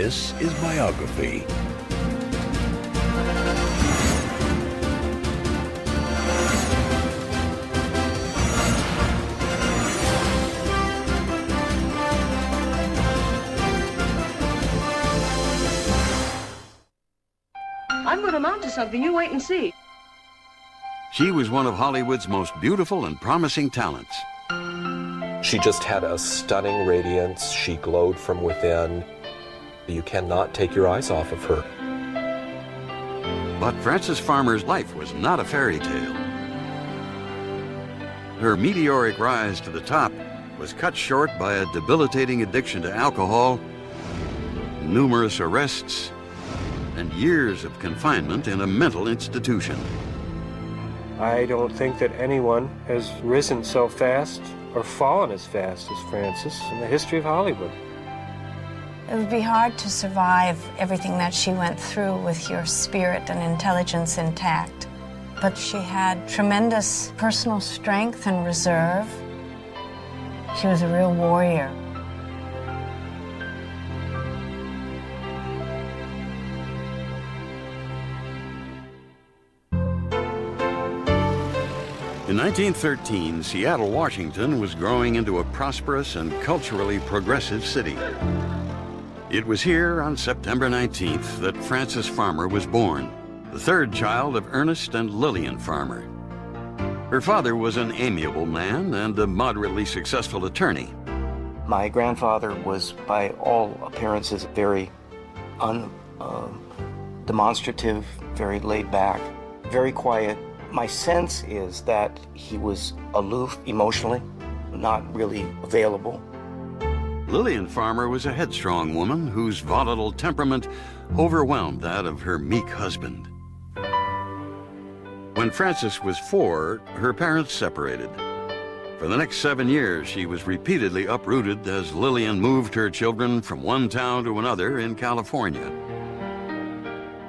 This is Biography. I'm going to amount to something. You wait and see. She was one of Hollywood's most beautiful and promising talents. She just had a stunning radiance. She glowed from within. You cannot take your eyes off of her. But Frances Farmer's life was not a fairy tale. Her meteoric rise to the top was cut short by a debilitating addiction to alcohol, numerous arrests, and years of confinement in a mental institution. I don't think that anyone has risen so fast or fallen as fast as Frances in the history of Hollywood. It would be hard to survive everything that she went through with your spirit and intelligence intact. But she had tremendous personal strength and reserve. She was a real warrior. In 1913, Seattle, Washington was growing into a prosperous and culturally progressive city. It was here on September 19th that Frances Farmer was born, the third child of Ernest and Lillian Farmer. Her father was an amiable man and a moderately successful attorney. My grandfather was, by all appearances, very demonstrative, very laid back, very quiet. My sense is that he was aloof emotionally, not really available. Lillian Farmer was a headstrong woman whose volatile temperament overwhelmed that of her meek husband. When Frances was 4, her parents separated. For the next 7 years, she was repeatedly uprooted as Lillian moved her children from one town to another in California.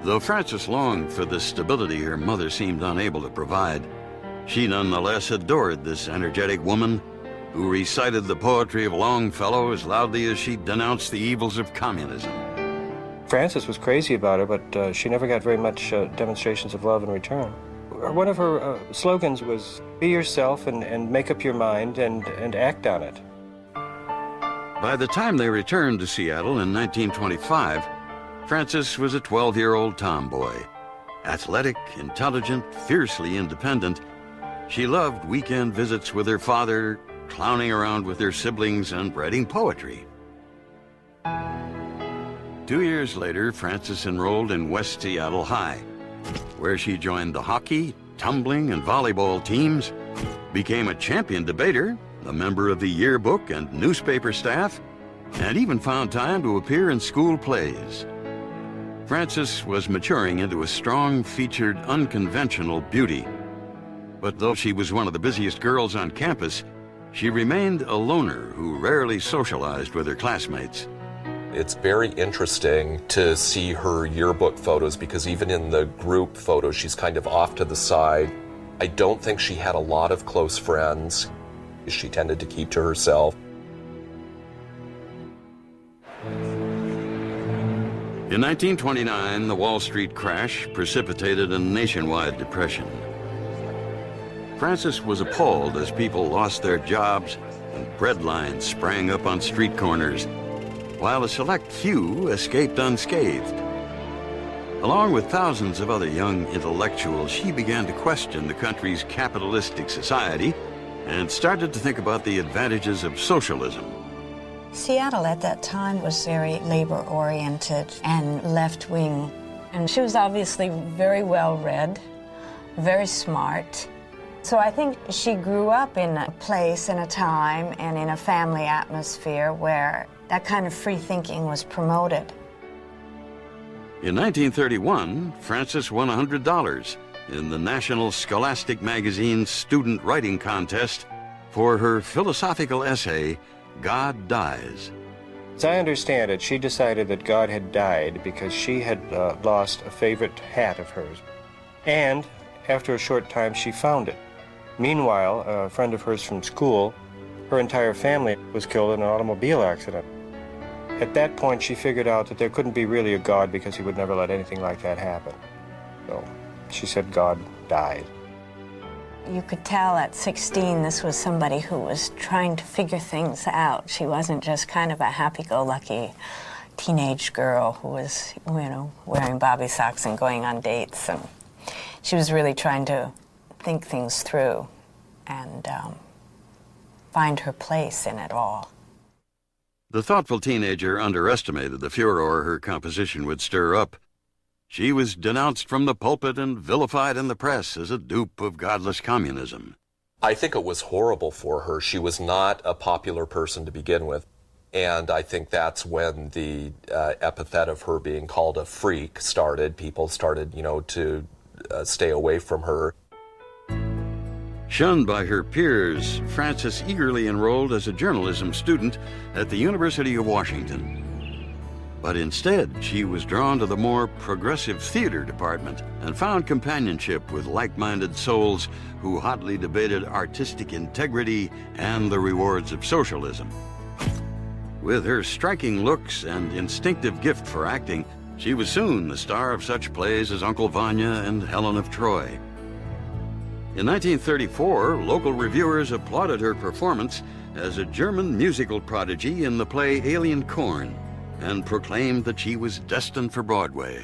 Though Frances longed for the stability her mother seemed unable to provide, she nonetheless adored this energetic woman who recited the poetry of Longfellow as loudly as she denounced the evils of communism. Frances was crazy about her, but she never got very much demonstrations of love in return. One of her slogans was, be yourself and make up your mind and act on it. By the time they returned to Seattle in 1925, Frances was a 12-year-old tomboy. Athletic, intelligent, fiercely independent, she loved weekend visits with her father, clowning around with her siblings, and writing poetry. 2 years later, Frances enrolled in West Seattle High, where she joined the hockey, tumbling, and volleyball teams, became a champion debater, a member of the yearbook and newspaper staff, and even found time to appear in school plays. Frances was maturing into a strong-featured, unconventional beauty. But though she was one of the busiest girls on campus, she remained a loner who rarely socialized with her classmates. It's very interesting to see her yearbook photos because even in the group photos, she's kind of off to the side. I don't think she had a lot of close friends. She tended to keep to herself. In 1929, the Wall Street crash precipitated a nationwide depression. Frances was appalled as people lost their jobs and bread lines sprang up on street corners, while a select few escaped unscathed. Along with thousands of other young intellectuals, she began to question the country's capitalistic society and started to think about the advantages of socialism. Seattle at that time was very labor-oriented and left-wing. And she was obviously very well-read, very smart. So I think she grew up in a place, in a time, and in a family atmosphere where that kind of free thinking was promoted. In 1931, Frances won $100 in the National Scholastic Magazine's student writing contest for her philosophical essay, God Dies. As I understand it, she decided that God had died because she had lost a favorite hat of hers. And after a short time, she found it. Meanwhile, a friend of hers from school, her entire family was killed in an automobile accident. At that point, she figured out that there couldn't be really a God because he would never let anything like that happen. So she said God died. You could tell at 16 this was somebody who was trying to figure things out. She wasn't just kind of a happy-go-lucky teenage girl who was, wearing bobby socks and going on dates. And she was really trying to think things through and find her place in it all. The thoughtful teenager underestimated the furor her composition would stir up. She was denounced from the pulpit and vilified in the press as a dupe of godless communism. I think it was horrible for her. She was not a popular person to begin with. And I think that's when the epithet of her being called a freak started. People started, to stay away from her. Shunned by her peers, Frances eagerly enrolled as a journalism student at the University of Washington. But instead, she was drawn to the more progressive theater department and found companionship with like-minded souls who hotly debated artistic integrity and the rewards of socialism. With her striking looks and instinctive gift for acting, she was soon the star of such plays as Uncle Vanya and Helen of Troy. In 1934, local reviewers applauded her performance as a German musical prodigy in the play Alien Corn, and proclaimed that she was destined for Broadway.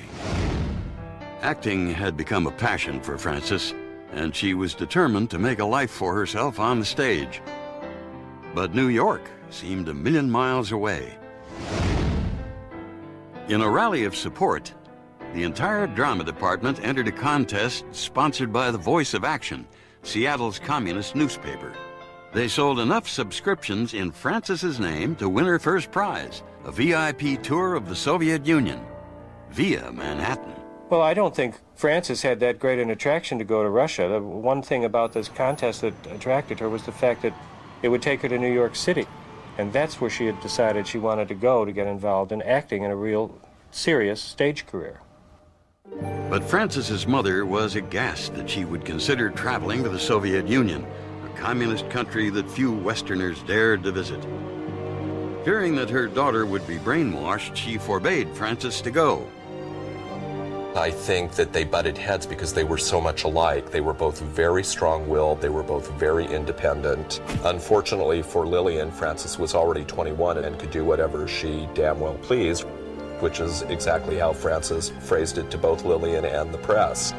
Acting had become a passion for Frances, and she was determined to make a life for herself on the stage. But New York seemed a million miles away. In a rally of support, the entire drama department entered a contest sponsored by the Voice of Action, Seattle's communist newspaper. They sold enough subscriptions in Frances's name to win her first prize, a VIP tour of the Soviet Union, via Manhattan. Well, I don't think Frances had that great an attraction to go to Russia. The one thing about this contest that attracted her was the fact that it would take her to New York City. And that's where she had decided she wanted to go to get involved in acting in a real serious stage career. But Frances's mother was aghast that she would consider traveling to the Soviet Union, a communist country that few Westerners dared to visit. Fearing that her daughter would be brainwashed, she forbade Frances to go. I think that they butted heads because they were so much alike. They were both very strong-willed. They were both very independent. Unfortunately for Lillian, Frances was already 21 and could do whatever she damn well pleased, which is exactly how Frances phrased it to both Lillian and the press.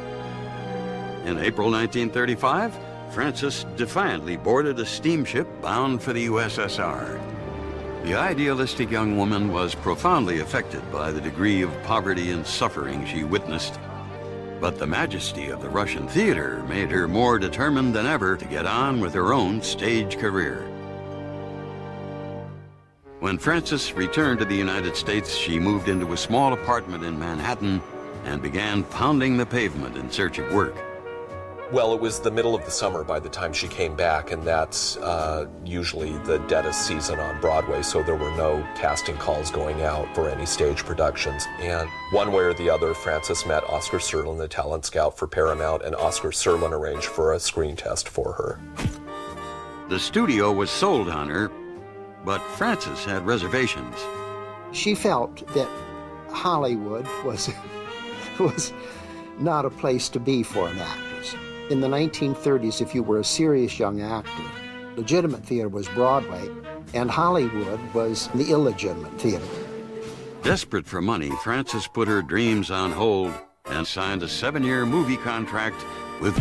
In April 1935, Frances defiantly boarded a steamship bound for the USSR. The idealistic young woman was profoundly affected by the degree of poverty and suffering she witnessed. But the majesty of the Russian theater made her more determined than ever to get on with her own stage career. When Frances returned to the United States, she moved into a small apartment in Manhattan and began pounding the pavement in search of work. Well, it was the middle of the summer by the time she came back, and that's usually the deadest season on Broadway, so there were no casting calls going out for any stage productions. And one way or the other, Frances met Oscar Serlin, the talent scout for Paramount, and Oscar Serlin arranged for a screen test for her. The studio was sold on her, but Frances had reservations. She felt that Hollywood was not a place to be for an actress. In the 1930s, if you were a serious young actor, legitimate theater was Broadway, and Hollywood was the illegitimate theater. Desperate for money, Frances put her dreams on hold and signed a 7-year movie contract with...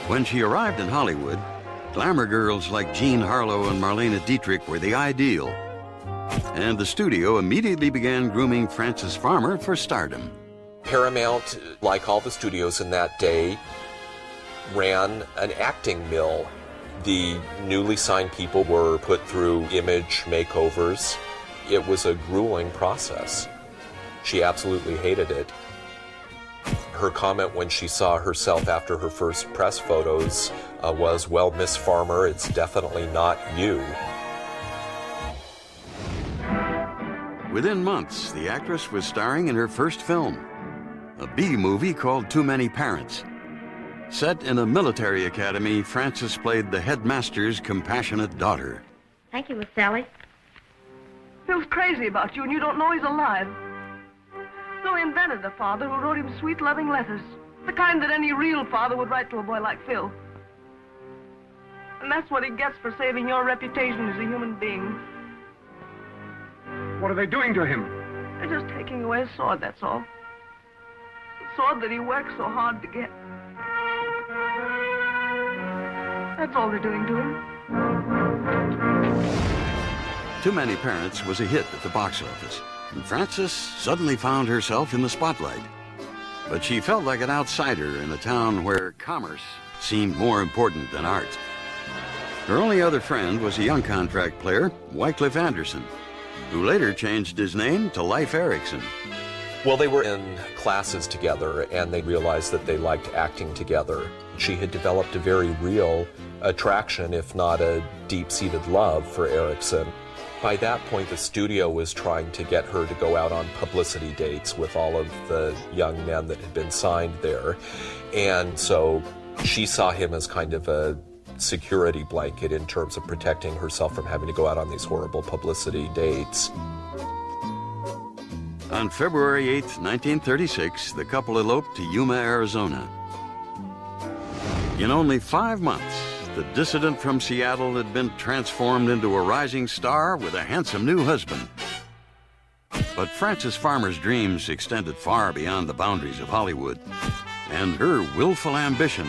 When she arrived in Hollywood, glamour girls like Jean Harlow and Marlene Dietrich were the ideal. And the studio immediately began grooming Frances Farmer for stardom. Paramount, like all the studios in that day, ran an acting mill. The newly signed people were put through image makeovers. It was a grueling process. She absolutely hated it. Her comment when she saw herself after her first press photos was, "Well, Miss Farmer, it's definitely not you." Within months, the actress was starring in her first film, a B-movie called Too Many Parents. Set in a military academy, Frances played the headmaster's compassionate daughter. Thank you, Miss Sally. was crazy about you and you don't know he's alive. So he invented a father who wrote him sweet, loving letters. The kind that any real father would write to a boy like Phil. And that's what he gets for saving your reputation as a human being. What are they doing to him? They're just taking away his sword, that's all. The sword that he worked so hard to get. That's all they're doing to him. Too Many Parents was a hit at the box office, and Frances suddenly found herself in the spotlight. But she felt like an outsider in a town where commerce seemed more important than art. Her only other friend was a young contract player, Wycliffe Anderson, who later changed his name to Leif Erikson. Well, they were in classes together, and they realized that they liked acting together. She had developed a very real attraction, if not a deep-seated love, for Erikson. By that point, the studio was trying to get her to go out on publicity dates with all of the young men that had been signed there. And so she saw him as kind of a security blanket in terms of protecting herself from having to go out on these horrible publicity dates. On February 8, 1936, the couple eloped to Yuma, Arizona. In only 5 months, the dissident from Seattle had been transformed into a rising star with a handsome new husband. But Frances Farmer's dreams extended far beyond the boundaries of Hollywood, and her willful ambition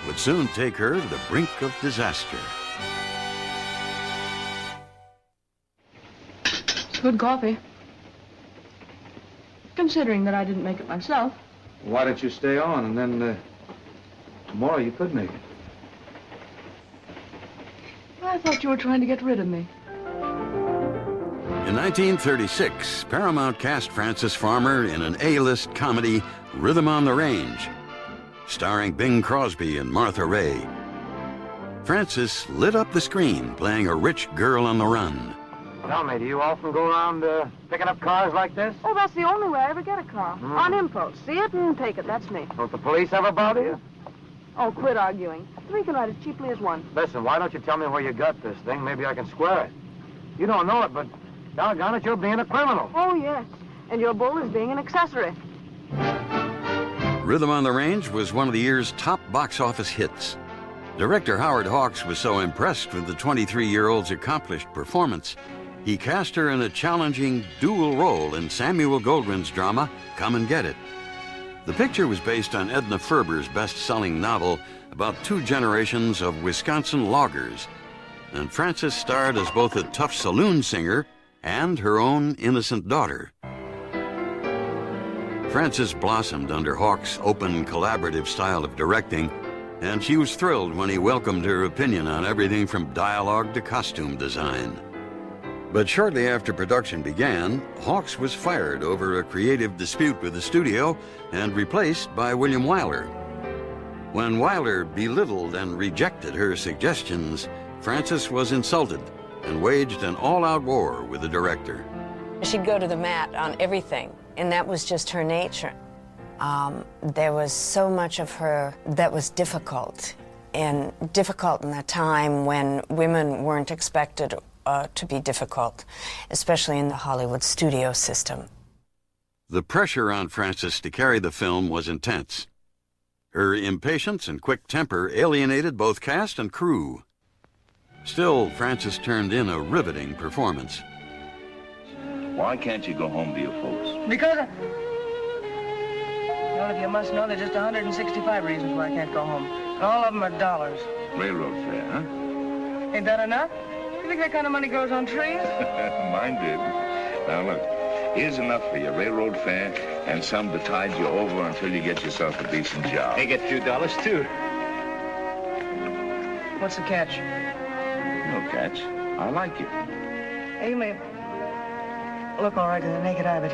would soon take her to the brink of disaster. It's good coffee. Considering that I didn't make it myself. Why don't you stay on and then tomorrow you could make it? I thought you were trying to get rid of me. In 1936, Paramount cast Frances Farmer in an A-list comedy, Rhythm on the Range, starring Bing Crosby and Martha Raye. Frances lit up the screen playing a rich girl on the run. Tell me, do you often go around picking up cars like this? Oh, that's the only way I ever get a car. On impulse. See it and take it. That's me. Don't the police ever bother you? Oh, quit arguing. 3 can ride as cheaply as 1. Listen, why don't you tell me where you got this thing? Maybe I can square it. You don't know it, but doggone it, you're being a criminal. Oh, yes. And your bull is being an accessory. Rhythm on the Range was one of the year's top box office hits. Director Howard Hawks was so impressed with the 23-year-old's accomplished performance, he cast her in a challenging dual role in Samuel Goldwyn's drama, Come and Get It. The picture was based on Edna Ferber's best-selling novel about 2 generations of Wisconsin loggers, and Frances starred as both a tough saloon singer and her own innocent daughter. Frances blossomed under Hawks' open, collaborative style of directing, and she was thrilled when he welcomed her opinion on everything from dialogue to costume design. But shortly after production began, Hawks was fired over a creative dispute with the studio and replaced by William Wyler. When Wyler belittled and rejected her suggestions, Frances was insulted and waged an all-out war with the director. She'd go to the mat on everything, and that was just her nature. There was so much of her that was difficult in a time when women weren't expected to be difficult, especially in the Hollywood studio system. The pressure on Frances to carry the film was intense. Her impatience and quick temper alienated both cast and crew. Still, Frances turned in a riveting performance. Why can't you go home to your folks? Because well, if you must know, there's just 165 reasons why I can't go home. And all of them are dollars. Railroad fare, huh? Ain't that enough? You think that kind of money grows on trees? Mine did. Now look, here's enough for your railroad fare and some to tide you over until you get yourself a decent job. They get a few dollars, too. What's the catch? No catch. I like you. Hey, you may look all right to the naked eye, but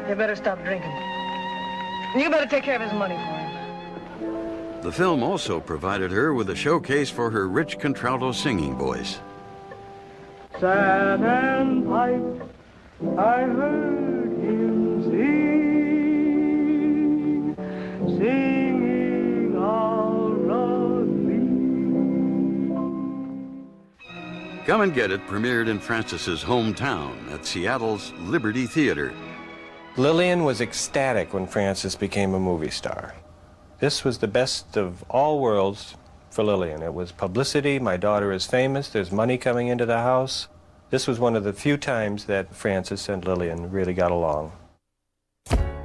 you better stop drinking. And you better take care of his money for him. The film also provided her with a showcase for her rich contralto singing voice. Sad and pipe, I heard him sing, singing all of me. Come and Get It premiered in Francis's hometown at Seattle's Liberty Theater. Lillian was ecstatic when Francis became a movie star. This was the best of all worlds for Lillian. It was publicity, my daughter is famous, there's money coming into the house. This was one of the few times that Francis and Lillian really got along.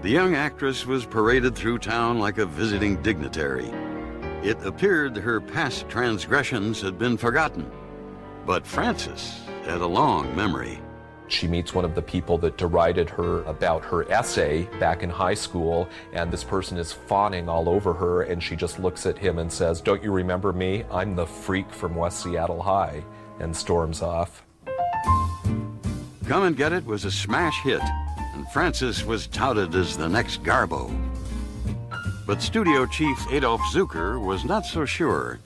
The young actress was paraded through town like a visiting dignitary. It appeared her past transgressions had been forgotten, but Francis had a long memory. She meets one of the people that derided her about her essay back in high school, and this person is fawning all over her, and she just looks at him and says, "Don't you remember me? I'm the freak from West Seattle High," and storms off. Come and Get It was a smash hit, and Francis was touted as the next Garbo. But studio chief Adolf Zucker was not so sure.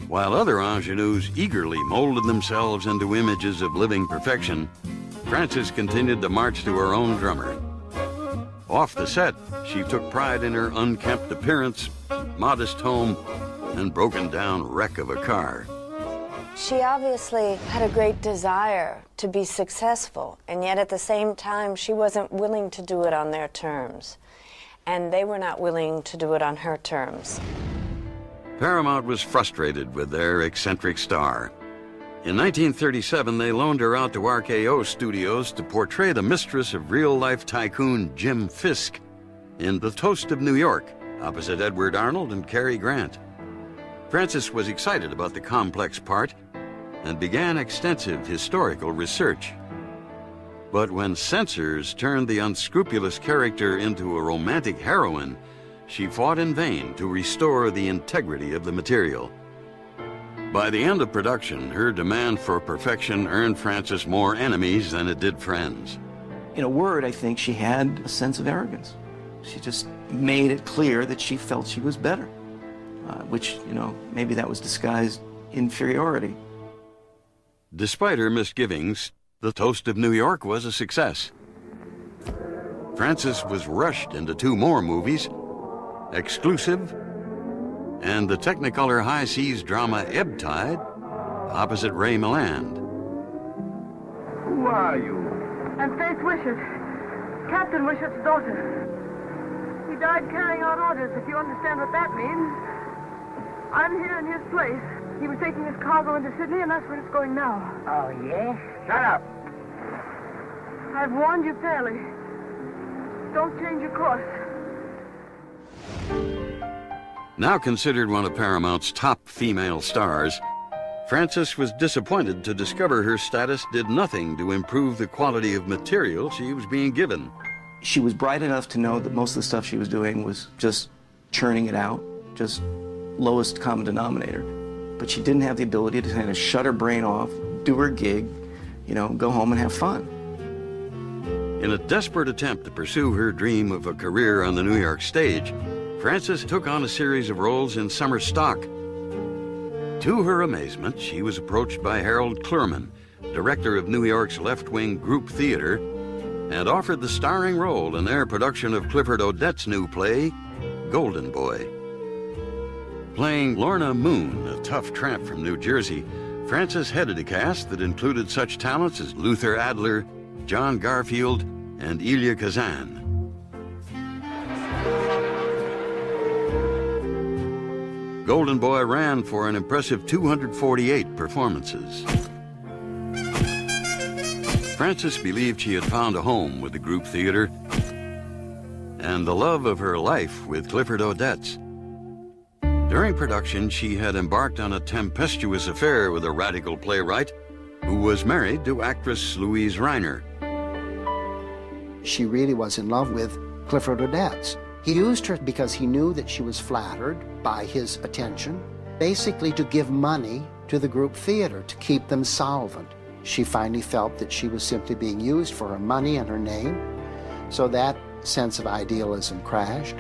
While other ingenues eagerly molded themselves into images of living perfection, Francis continued to march to her own drummer. Off the set, she took pride in her unkempt appearance, modest home, and broken-down wreck of a car. She obviously had a great desire to be successful, and yet at the same time, she wasn't willing to do it on their terms. And they were not willing to do it on her terms. Paramount was frustrated with their eccentric star. In 1937, they loaned her out to RKO Studios to portray the mistress of real-life tycoon Jim Fisk in The Toast of New York, opposite Edward Arnold and Cary Grant. Francis was excited about the complex part and began extensive historical research. But when censors turned the unscrupulous character into a romantic heroine, she fought in vain to restore the integrity of the material. By the end of production, her demand for perfection earned Francis more enemies than it did friends. In a word, I think she had a sense of arrogance. She just made it clear that she felt she was better, which, maybe that was disguised inferiority. Despite her misgivings, The Toast of New York was a success. Francis was rushed into 2 more movies, Exclusive and the Technicolor High Seas drama Ebb Tide, opposite Ray Milland. Who are you? I'm Faith Wishart, Captain Wishart's daughter. He died carrying out orders, if you understand what that means. I'm here in his place. He was taking his cargo into Sydney, and that's where it's going now. Oh, yeah? Shut up. I've warned you fairly. Don't change your course. Now considered one of Paramount's top female stars, Francis was disappointed to discover her status did nothing to improve the quality of material she was being given. She was bright enough to know that most of the stuff she was doing was just churning it out, just lowest common denominator. But she didn't have the ability to kind of shut her brain off, do her gig, go home and have fun. In a desperate attempt to pursue her dream of a career on the New York stage, Francis took on a series of roles in summer stock. To her amazement, she was approached by Harold Clurman, director of New York's left-wing group theater, and offered the starring role in their production of Clifford Odets' new play, Golden Boy. Playing Lorna Moon, a tough tramp from New Jersey, Francis headed a cast that included such talents as Luther Adler, John Garfield, and Elia Kazan. Golden Boy ran for an impressive 248 performances. Francis believed she had found a home with the group theater and the love of her life with Clifford Odets. During production, she had embarked on a tempestuous affair with a radical playwright who was married to actress Louise Reiner. She really was in love with Clifford Odets. He used her because he knew that she was flattered by his attention, basically to give money to the group theater to keep them solvent. She finally felt that she was simply being used for her money and her name, so that sense of idealism crashed.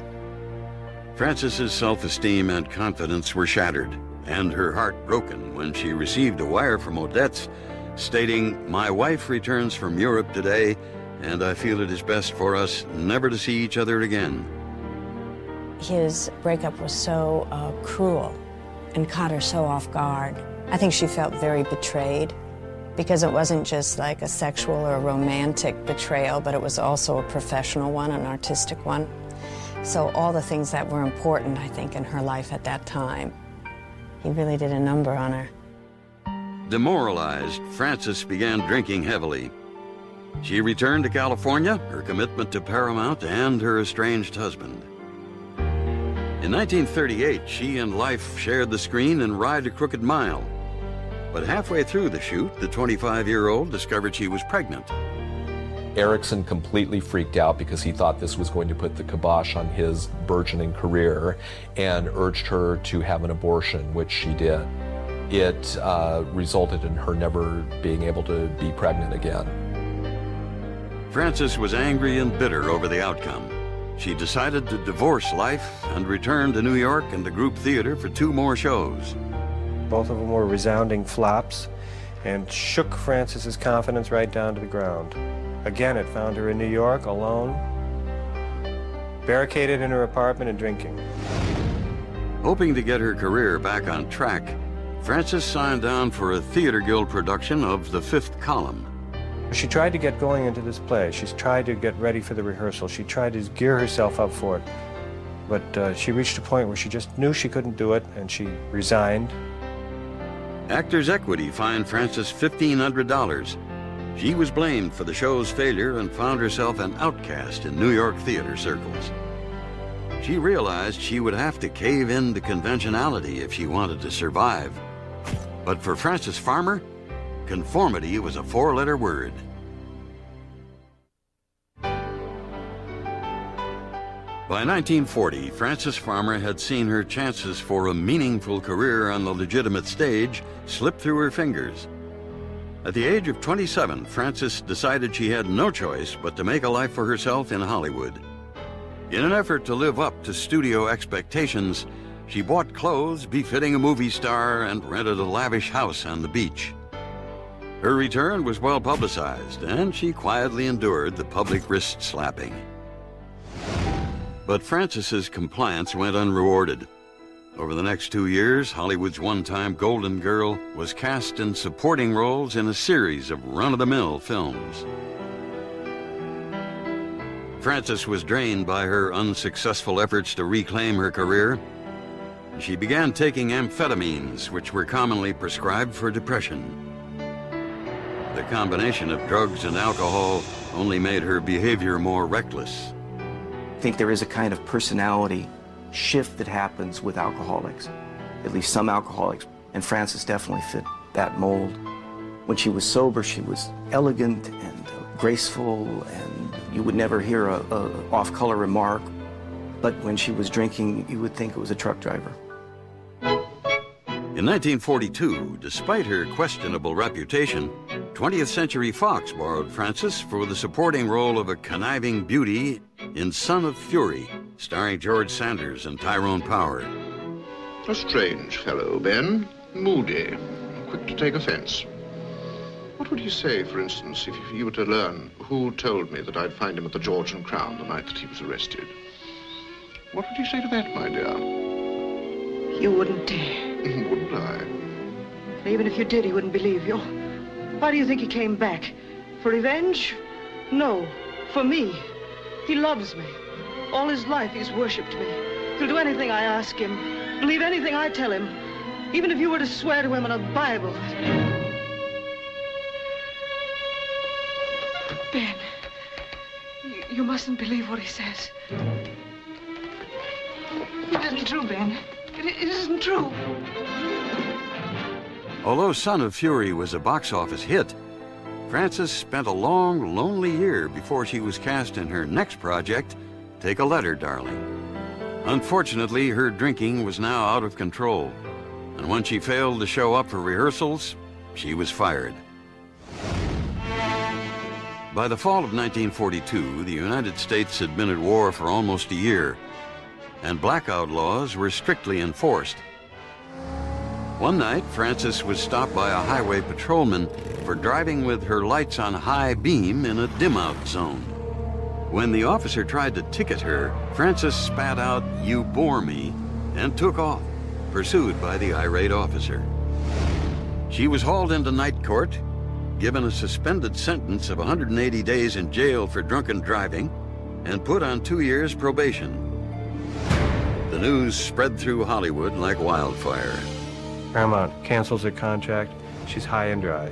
Francis's self-esteem and confidence were shattered, and her heart broken when she received a wire from Odets stating, "My wife returns from Europe today, and I feel it is best for us never to see each other again." His breakup was so cruel and caught her so off guard. I think she felt very betrayed. because it wasn't just like a sexual or romantic betrayal, but it was also a professional one, an artistic one. So all the things that were important, I think, in her life at that time, he really did a number on her. Demoralized, Frances began drinking heavily. She returned to California, her commitment to Paramount, and her estranged husband. In 1938, she and Life shared the screen in Ride a Crooked Mile. But halfway through the shoot, the 25-year-old discovered she was pregnant. Erickson completely freaked out because he thought this was going to put the kibosh on his burgeoning career and urged her to have an abortion, which she did. It resulted in her never being able to be pregnant again. Frances was angry and bitter over the outcome. She decided to divorce Life and return to New York and the group theater for 2 more shows. Both of them were resounding flops and shook Frances's confidence right down to the ground. Again, it found her in New York, alone, barricaded in her apartment and drinking. Hoping to get her career back on track, Frances signed on for a Theater Guild production of The Fifth Column. She tried to get going into this play. She's tried to get ready for the rehearsal. She tried to gear herself up for it. But she reached a point where she just knew she couldn't do it, and she resigned. Actors Equity fined Frances $1,500. She was blamed for the show's failure and found herself an outcast in New York theater circles. She realized she would have to cave in to conventionality if she wanted to survive. But for Frances Farmer, conformity was a 4-letter word. By 1940, Frances Farmer had seen her chances for a meaningful career on the legitimate stage slip through her fingers. At the age of 27, Frances decided she had no choice but to make a life for herself in Hollywood. In an effort to live up to studio expectations, she bought clothes befitting a movie star and rented a lavish house on the beach. Her return was well publicized, and she quietly endured the public wrist slapping. But Frances's compliance went unrewarded. Over the next 2 years, Hollywood's one-time Golden Girl was cast in supporting roles in a series of run-of-the-mill films. Frances was drained by her unsuccessful efforts to reclaim her career. She began taking amphetamines, which were commonly prescribed for depression. The combination of drugs and alcohol only made her behavior more reckless. I think there is a kind of personality shift that happens with alcoholics, at least some alcoholics, and Frances definitely fit that mold. When she was sober, she was elegant and graceful, and you would never hear a off-color remark. But when she was drinking, you would think it was a truck driver. In 1942, despite her questionable reputation, 20th Century Fox borrowed Frances for the supporting role of a conniving beauty in Son of Fury, starring George Sanders and Tyrone Power. A strange fellow, Ben. Moody. Quick to take offense. What would you say, for instance, if you were to learn who told me that I'd find him at the George and Crown the night that he was arrested? What would you say to that, my dear? You wouldn't dare. Wouldn't I? And even if you did, he wouldn't believe you. Why do you think he came back? For revenge? No, for me. He loves me. All his life he's worshipped me. He'll do anything I ask him, believe anything I tell him, even if you were to swear to him on a Bible. Ben, you mustn't believe what he says. It isn't true, Ben. It isn't true. Although Son of Fury was a box office hit, Frances spent a long, lonely year before she was cast in her next project, Take a Letter, Darling. Unfortunately, her drinking was now out of control, and when she failed to show up for rehearsals, she was fired. By the fall of 1942, the United States had been at war for almost a year, and blackout laws were strictly enforced. One night, Frances was stopped by a highway patrolman for driving with her lights on high beam in a dim-out zone. When the officer tried to ticket her, Frances spat out, "You bore me," and took off, pursued by the irate officer. She was hauled into night court, given a suspended sentence of 180 days in jail for drunken driving and put on 2 years probation. The news spread through Hollywood like wildfire. Paramount cancels her contract. She's high and dry.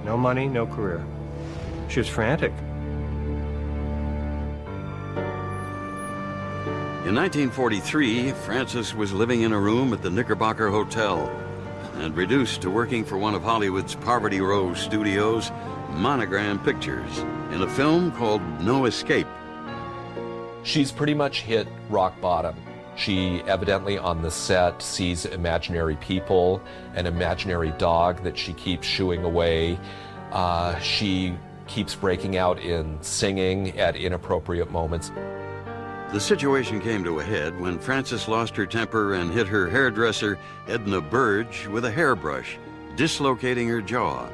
No money, no career. She was frantic. In 1943, Frances was living in a room at the Knickerbocker Hotel and reduced to working for one of Hollywood's Poverty Row studios, Monogram Pictures, in a film called No Escape. She's pretty much hit rock bottom. She evidently on the set sees imaginary people, an imaginary dog that she keeps shooing away. She keeps breaking out in singing at inappropriate moments. The situation came to a head when Frances lost her temper and hit her hairdresser, Edna Burge, with a hairbrush, dislocating her jaw.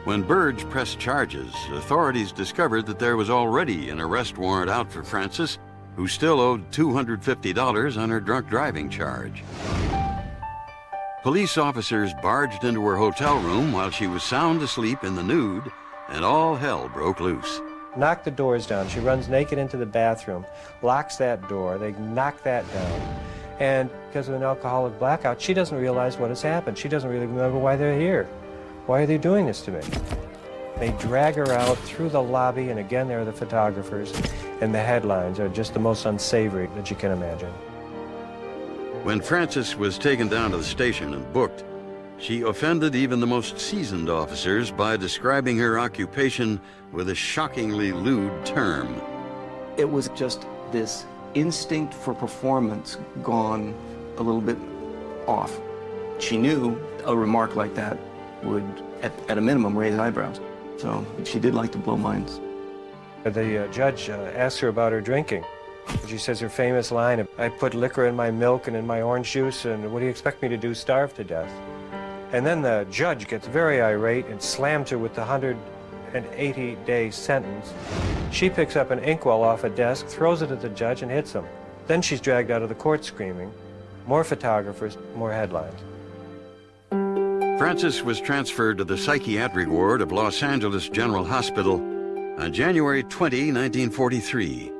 When Burge pressed charges, authorities discovered that there was already an arrest warrant out for Frances, who still owed $250 on her drunk driving charge. Police officers barged into her hotel room while she was sound asleep in the nude, and all hell broke loose. Knock the doors down. She runs naked into the bathroom, locks that door. They knock that down. And because of an alcoholic blackout, she doesn't realize what has happened. She doesn't really remember why they're here. Why are they doing this to me? They drag her out through the lobby, and again, there are the photographers, and the headlines are just the most unsavory that you can imagine. When Frances was taken down to the station and booked, she offended even the most seasoned officers by describing her occupation with a shockingly lewd term. It was just this instinct for performance gone a little bit off. She knew a remark like that would, at a minimum, raise eyebrows. So she did like to blow minds. The judge asked her about her drinking. She says her famous line, "I put liquor in my milk and in my orange juice, and what do you expect me to do, starve to death?" And then the judge gets very irate and slams her with the 180-day sentence. She picks up an inkwell off a desk, throws it at the judge, and hits him. Then she's dragged out of the court screaming. More photographers, more headlines. Frances was transferred to the psychiatric ward of Los Angeles General Hospital on January 20, 1943.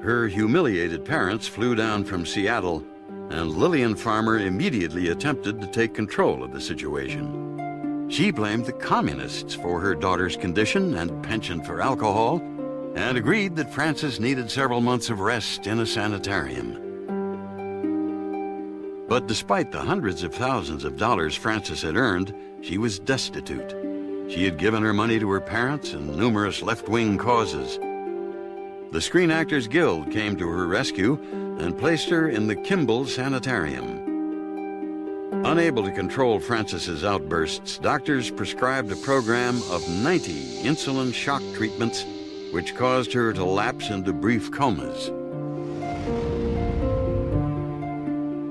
Her humiliated parents flew down from Seattle, and Lillian Farmer immediately attempted to take control of the situation. She blamed the communists for her daughter's condition and penchant for alcohol, and agreed that Frances needed several months of rest in a sanitarium. But despite the hundreds of thousands of dollars Frances had earned, she was destitute. She had given her money to her parents and numerous left-wing causes. The Screen Actors Guild came to her rescue and placed her in the Kimball Sanitarium. Unable to control Frances's outbursts, doctors prescribed a program of 90 insulin shock treatments, which caused her to lapse into brief comas.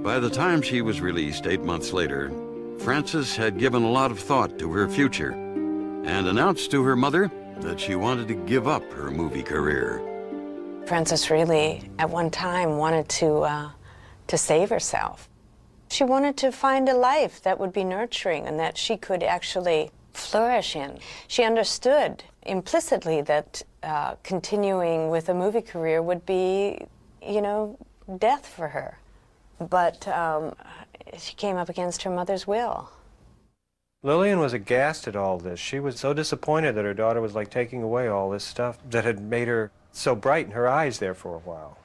By the time she was released 8 months later, Frances had given a lot of thought to her future and announced to her mother that she wanted to give up her movie career. Frances really, at one time, wanted to save herself. She wanted to find a life that would be nurturing and that she could actually flourish in. She understood implicitly that continuing with a movie career would be, death for her. But she came up against her mother's will. Lillian was aghast at all this. She was so disappointed that her daughter was like taking away all this stuff that had made her so bright in her eyes there for a while.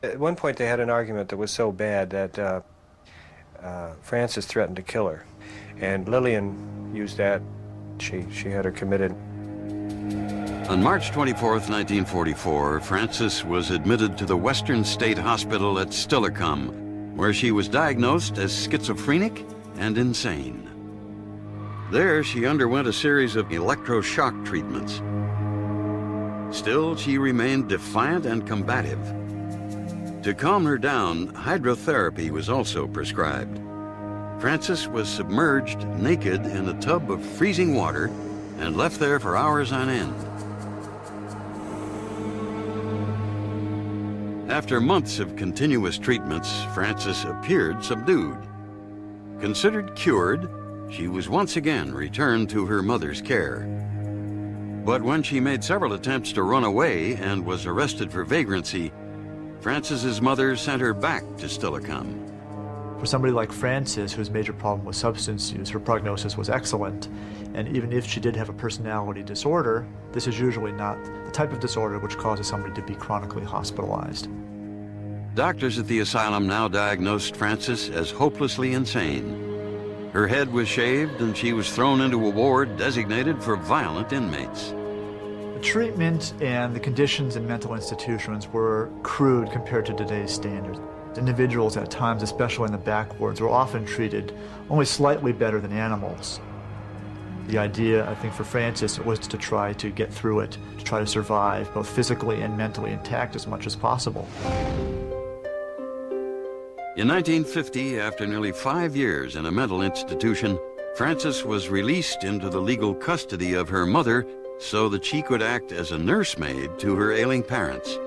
At one point they had an argument that was so bad that Frances threatened to kill her. And Lillian used that. She had her committed. On March 24th, 1944, Frances was admitted to the Western State Hospital at Steilacoom, where she was diagnosed as schizophrenic and insane. There, she underwent a series of electroshock treatments. Still, she remained defiant and combative. To calm her down, hydrotherapy was also prescribed. Frances was submerged naked in a tub of freezing water and left there for hours on end. After months of continuous treatments, Frances appeared subdued. Considered cured, she was once again returned to her mother's care. But when she made several attempts to run away and was arrested for vagrancy, Frances's mother sent her back to Steilacoom. For somebody like Frances, whose major problem was substance use, her prognosis was excellent. And even if she did have a personality disorder, this is usually not the type of disorder which causes somebody to be chronically hospitalized. Doctors at the asylum now diagnosed Frances as hopelessly insane. Her head was shaved and she was thrown into a ward designated for violent inmates. The treatment and the conditions in mental institutions were crude compared to today's standards. Individuals at times, especially in the back wards, were often treated only slightly better than animals. The idea, I think, for Frances was to try to get through it, to try to survive, both physically and mentally intact as much as possible. In 1950, after nearly 5 years in a mental institution, Frances was released into the legal custody of her mother so that she could act as a nursemaid to her ailing parents.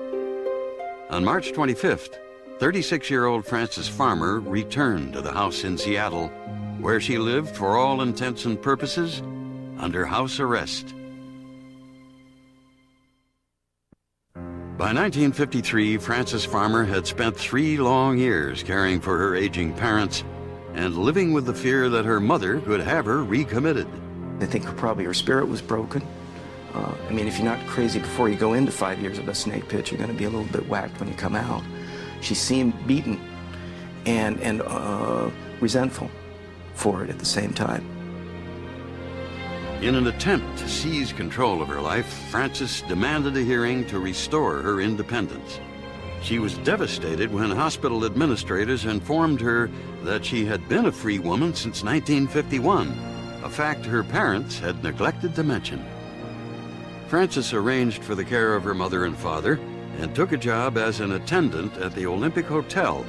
On March 25th, 36-year-old Frances Farmer returned to the house in Seattle, where she lived, for all intents and purposes, under house arrest. By 1953, Frances Farmer had spent 3 long years caring for her aging parents and living with the fear that her mother could have her recommitted. I think probably her spirit was broken. I mean, if you're not crazy before you go into 5 years of a snake pit, you're going to be a little bit whacked when you come out. She seemed beaten and resentful for it at the same time. In an attempt to seize control of her life, Frances demanded a hearing to restore her independence. She was devastated when hospital administrators informed her that she had been a free woman since 1951, a fact her parents had neglected to mention. Frances arranged for the care of her mother and father and took a job as an attendant at the Olympic Hotel.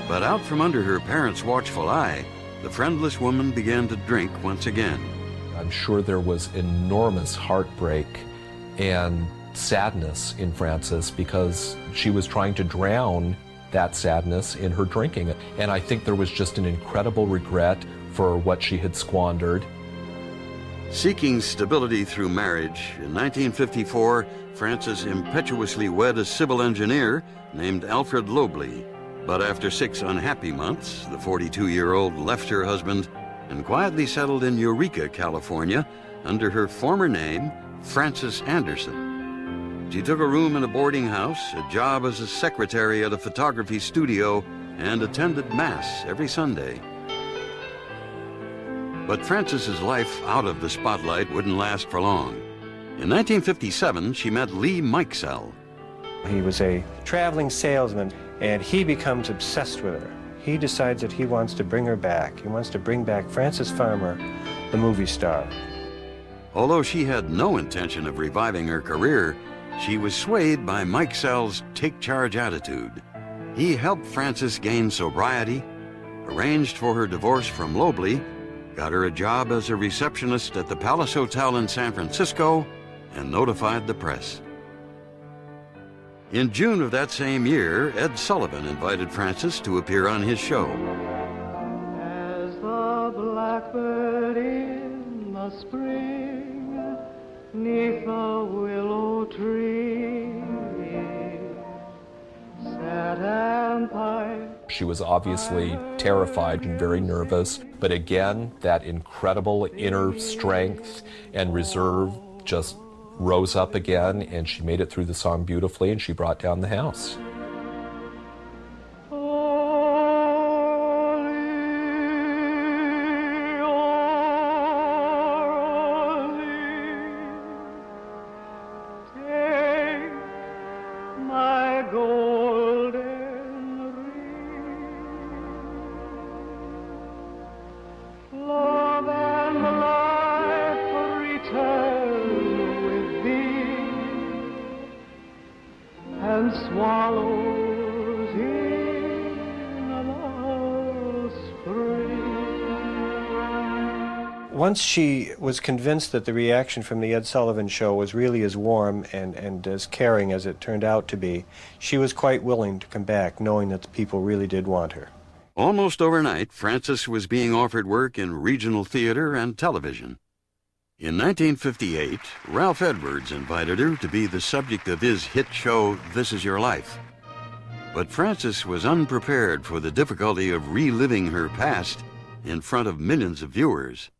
But out from under her parents' watchful eye, the friendless woman began to drink once again. I'm sure there was enormous heartbreak and sadness in Frances because she was trying to drown that sadness in her drinking. And I think there was just an incredible regret for what she had squandered. Seeking stability through marriage, in 1954, Frances impetuously wed a civil engineer named Alfred Lobley. But after 6 unhappy months, the 42-year-old left her husband and quietly settled in Eureka, California, under her former name, Frances Anderson. She took a room in a boarding house, a job as a secretary at a photography studio, and attended Mass every Sunday. But Frances's life out of the spotlight wouldn't last for long. In 1957, she met Lee Mikesell. He was a traveling salesman, and he becomes obsessed with her. He decides that he wants to bring her back. He wants to bring back Frances Farmer, the movie star. Although she had no intention of reviving her career, she was swayed by Mikesell's take-charge attitude. He helped Frances gain sobriety, arranged for her divorce from Lobley, got her a job as a receptionist at the Palace Hotel in San Francisco, and notified the press. In June of that same year, Ed Sullivan invited Frances to appear on his show. As the blackbird in the spring, 'neath the willow tree, sat and piped. She was obviously terrified and very nervous, but again, that incredible inner strength and reserve just rose up again, and she made it through the song beautifully, and she brought down the house. Take my golden ring, love and life return with thee, and swallows in the spring. Once she was convinced that the reaction from the Ed Sullivan Show was really as warm and as caring as it turned out to be, she was quite willing to come back, knowing that the people really did want her. Almost overnight, Frances was being offered work in regional theater and television. In 1958, Ralph Edwards invited her to be the subject of his hit show, This Is Your Life. But Frances was unprepared for the difficulty of reliving her past in front of millions of viewers.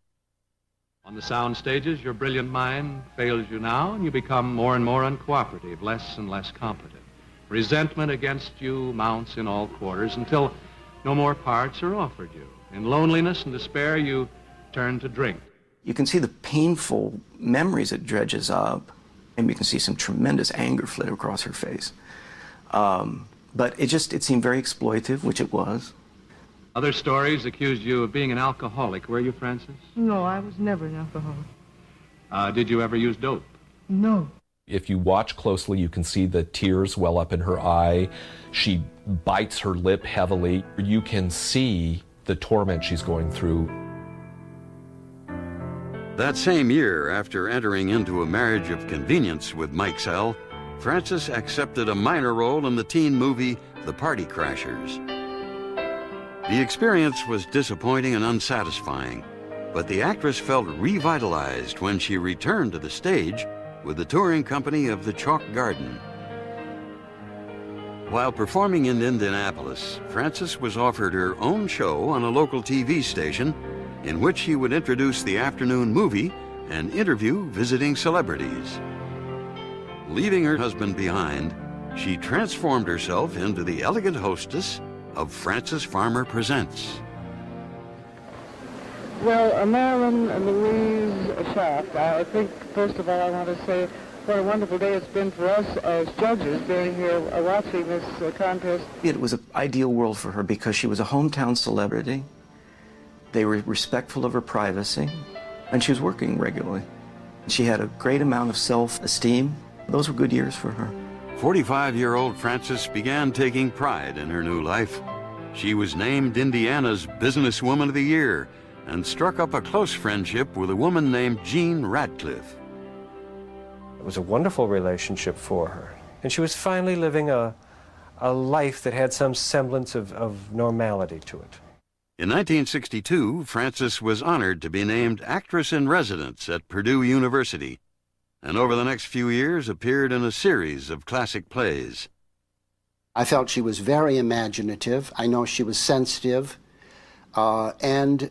On the sound stages, your brilliant mind fails you now, and you become more and more uncooperative, less and less competent. Resentment against you mounts in all quarters until no more parts are offered you. In loneliness and despair, you turn to drink. You can see the painful memories it dredges up, and you can see some tremendous anger flit across her face. But it seemed very exploitive, which it was. Other stories accused you of being an alcoholic. Were you, Frances? No, I was never an alcoholic. Did you ever use dope? No. If you watch closely, you can see the tears well up in her eye. She bites her lip heavily. You can see the torment she's going through. That same year, after entering into a marriage of convenience with Mike Sell, Frances accepted a minor role in the teen movie The Party Crashers. The experience was disappointing and unsatisfying, but the actress felt revitalized when she returned to the stage with the touring company of the Chalk Garden. While performing in Indianapolis, Frances was offered her own show on a local TV station in which she would introduce the afternoon movie and interview visiting celebrities. Leaving her husband behind, she transformed herself into the elegant hostess of Frances Farmer Presents. Well, Marilyn Louise Schaff, I think, first of all, I want to say what a wonderful day it's been for us as judges being here watching this contest. It was an ideal world for her because she was a hometown celebrity. They were respectful of her privacy, and she was working regularly. She had a great amount of self-esteem. Those were good years for her. 45-year-old Frances began taking pride in her new life. She was named Indiana's Businesswoman of the Year and struck up a close friendship with a woman named Jean Radcliffe. It was a wonderful relationship for her. And she was finally living a life that had some semblance of normality to it. In 1962, Frances was honored to be named Actress in Residence at Purdue University, and over the next few years appeared in a series of classic plays. I felt she was very imaginative. I know she was sensitive, and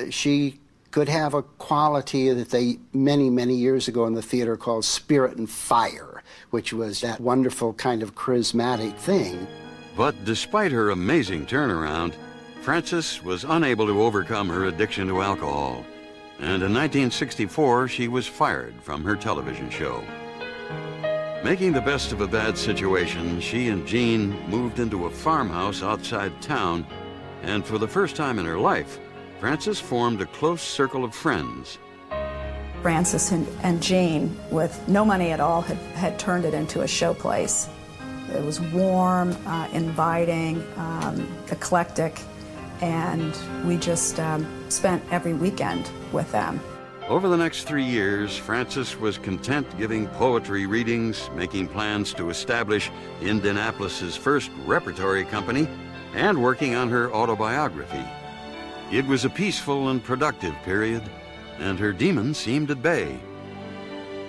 she could have a quality that they, many, many years ago in the theater called spirit and fire, which was that wonderful kind of charismatic thing. But despite her amazing turnaround, Frances was unable to overcome her addiction to alcohol, and in 1964 she was fired from her television show. Making the best of a bad situation, she and Jean moved into a farmhouse outside town, and for the first time in her life, Frances formed a close circle of friends. Frances and Jean, with no money at all, had turned it into a show place. It was warm, inviting, eclectic, and we just spent every weekend with them. Over the next 3 years, Frances was content giving poetry readings, making plans to establish Indianapolis's first repertory company, and working on her autobiography. It was a peaceful and productive period, and her demons seemed at bay.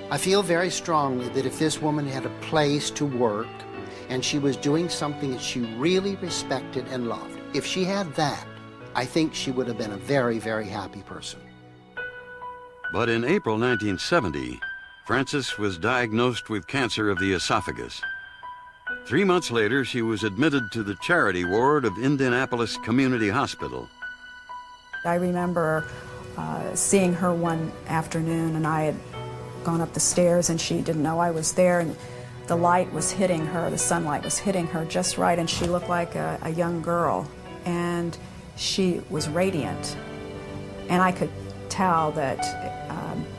I feel very strongly that if this woman had a place to work and she was doing something that she really respected and loved, if she had that, I think she would have been a very, very happy person. But in April 1970, Frances was diagnosed with cancer of the esophagus. 3 months later, she was admitted to the charity ward of Indianapolis Community Hospital. I remember seeing her one afternoon, and I had gone up the stairs and she didn't know I was there, and the light was hitting her, the sunlight was hitting her just right, and she looked like a young girl, and she was radiant. And I could tell that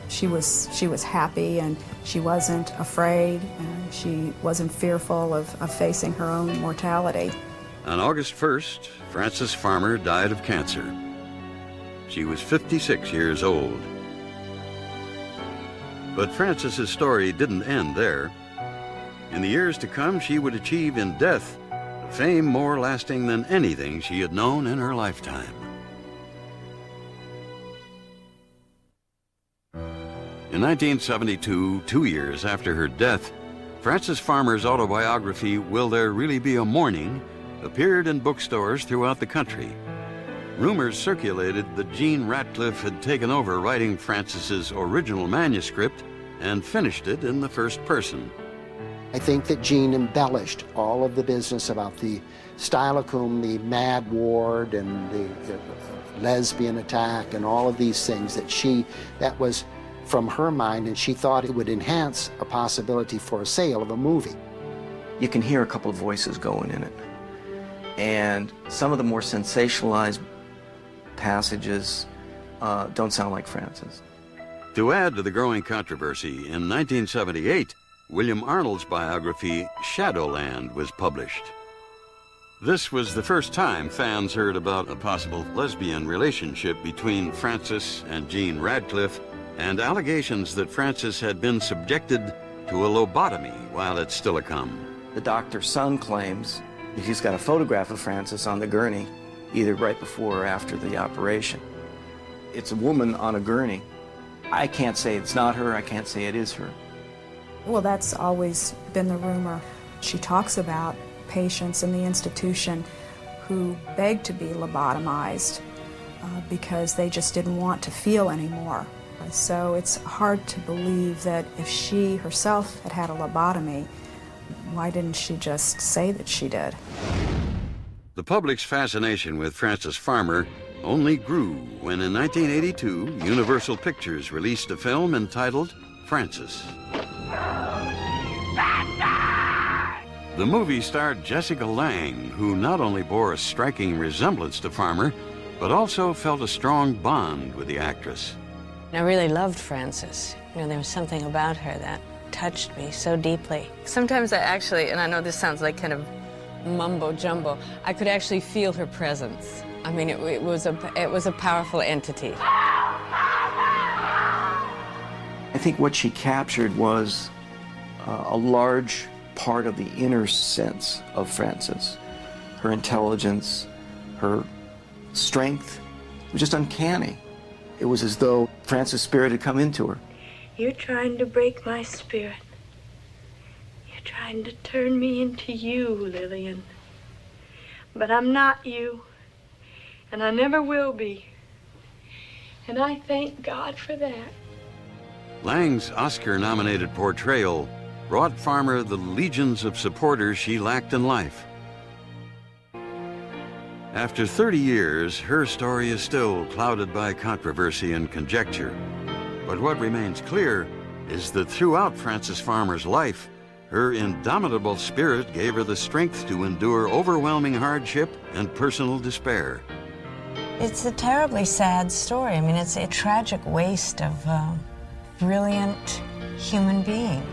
she was happy, and she wasn't afraid, and she wasn't fearful of facing her own mortality. On August 1st, Frances Farmer died of cancer. She was 56 years old. But Frances's story didn't end there. In the years to come, she would achieve in death the fame more lasting than anything she had known in her lifetime. In 1972, 2 years after her death, Frances Farmer's autobiography, Will There Really Be a Morning?, appeared in bookstores throughout the country. Rumors circulated that Jean Ratcliffe had taken over writing Frances's original manuscript and finished it in the first person. I think that Jean embellished all of the business about the Steilacoom, the mad ward, and the lesbian attack, and all of these things that was from her mind, and she thought it would enhance a possibility for a sale of a movie. You can hear a couple of voices going in it. And some of the more sensationalized passages don't sound like Frances. To add to the growing controversy, in 1978, William Arnold's biography, Shadowland, was published. This was the first time fans heard about a possible lesbian relationship between Frances and Jean Ratcliffe, and allegations that Frances had been subjected to a lobotomy while at Steilacoom. The doctor's son claims he's got a photograph of Frances on the gurney, either right before or after the operation. It's a woman on a gurney. I can't say it's not her, I can't say it is her. Well, that's always been the rumor. She talks about patients in the institution who begged to be lobotomized because they just didn't want to feel anymore. So it's hard to believe that if she herself had had a lobotomy, why didn't she just say that she did? The public's fascination with Frances Farmer only grew when in 1982, Universal Pictures released a film entitled Frances. The movie starred Jessica Lange, who not only bore a striking resemblance to Farmer, but also felt a strong bond with the actress. I really loved Frances. You know, there was something about her that touched me so deeply. Sometimes I actually, and I know this sounds like kind of mumbo jumbo, I could actually feel her presence. I mean, it was a powerful entity. I think what she captured was a large part of the inner sense of Frances. Her intelligence, her strength, it was just uncanny. It was as though Frances' spirit had come into her. You're trying to break my spirit. You're trying to turn me into you, Lillian. But I'm not you, and I never will be. And I thank God for that. Lange's Oscar-nominated portrayal brought Farmer the legions of supporters she lacked in life. After 30 years, her story is still clouded by controversy and conjecture. But what remains clear is that throughout Frances Farmer's life, her indomitable spirit gave her the strength to endure overwhelming hardship and personal despair. It's a terribly sad story. I mean, it's a tragic waste of a brilliant human being.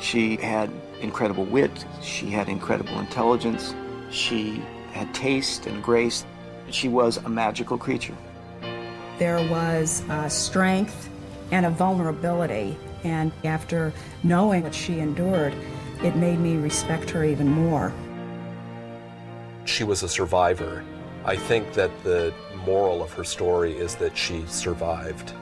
She had incredible wit, she had incredible intelligence, she had taste and grace. She was a magical creature. There was strength and a vulnerability, and after knowing what she endured, it made me respect her even more. She was a survivor. I think that the moral of her story is that she survived.